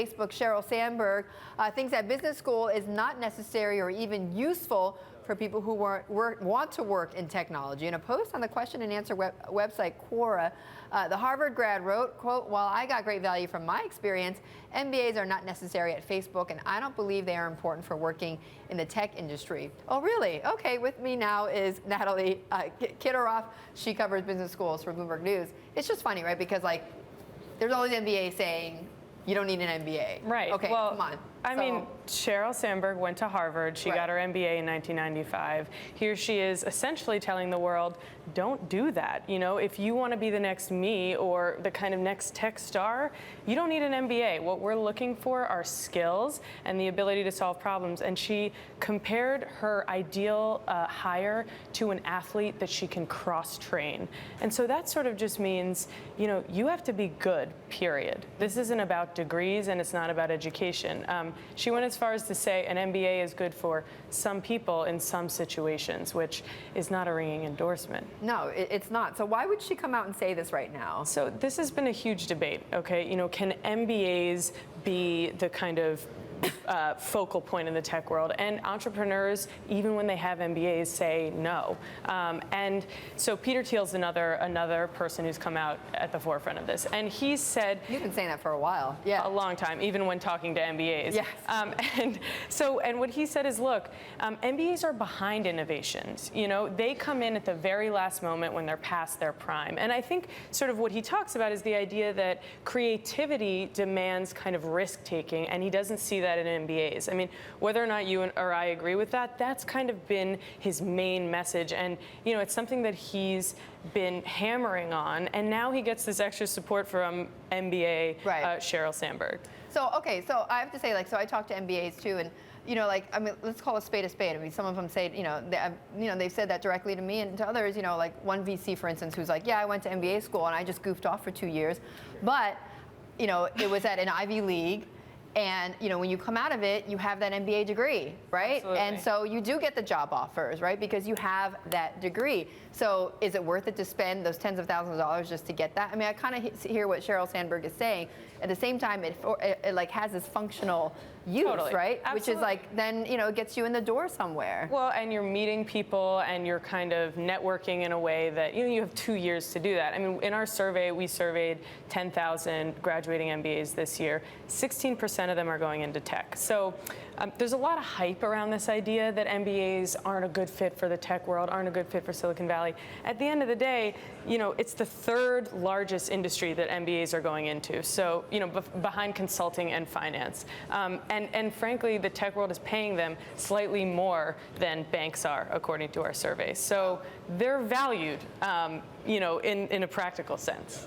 Facebook, Sheryl Sandberg, thinks that business school is not necessary or even useful for people who want to work in technology. In a post on the question and answer website Quora, the Harvard grad wrote, quote, "While I got great value from my experience, MBAs are not necessary at Facebook, and I don't believe they are important for working in the tech industry." Oh, really? Okay, with me now is Natalie Kitteroff. She covers business schools for Bloomberg News. It's just funny, right? Because, like, there's always MBA saying, you don't need an MBA. Right. Okay, well, come on. I mean, Sheryl Sandberg went to Harvard. She got her MBA in 1995. Here she is essentially telling the world, don't do that. You know, if you want to be the next me or the kind of next tech star, you don't need an MBA. What we're looking for are skills and the ability to solve problems. And she compared her ideal hire to an athlete that she can cross-train. And so that sort of just means, you know, you have to be good, period. This isn't about degrees and it's not about education. She went as far as to say an MBA is good for some people in some situations, which is not a ringing endorsement. No, it's not. So why would she come out and say this right now? So this has been a huge debate, okay? You know, can MBAs be the kind of focal point in the tech world? And entrepreneurs, even when they have MBAs, say no. And so Peter Thiel's another person who's come out at the forefront of this. And he said... You've been saying that for a while. Yeah. A long time, even when talking to MBAs. Yes. And what he said is, look, MBAs are behind innovations. You know, they come in at the very last moment when they're past their prime. And I think sort of what he talks about is the idea that creativity demands kind of risk-taking, and he doesn't see that in MBAs. I mean, whether or not you or I agree with that, that's kind of been his main message. And, you know, it's something that he's been hammering on, and now he gets this extra support from MBA Sheryl Sandberg. So, okay, so I have to say, like, so I talk to MBAs too, and, you know, like, I mean, let's call a spade a spade. I mean, some of them say, you know, they've said that directly to me, and to others, you know, like one VC, for instance, who's like, yeah, I went to MBA school and I just goofed off for 2 years, but, you know, it was at an Ivy League. And, you know, when you come out of it, you have that MBA degree, right? Absolutely. And so you do get the job offers, right? Because you have that degree. So is it worth it to spend those tens of thousands of dollars just to get that? I mean, I kind of hear what Sheryl Sandberg is saying. At the same time, it like has this functional use, right? Absolutely. Which is like, then, you know, it gets you in the door somewhere. Well, and you're meeting people and you're kind of networking in a way that, you know, you have 2 years to do that. I mean, in our survey, we surveyed 10,000 graduating MBAs this year. 16% of them are going into tech. So there's a lot of hype around this idea that MBAs aren't a good fit for the tech world, aren't a good fit for Silicon Valley. At the end of the day, you know, it's the third largest industry that MBAs are going into. So, you know, behind consulting and finance. And frankly, the tech world is paying them slightly more than banks are, according to our survey. So they're valued, you know, in a practical sense.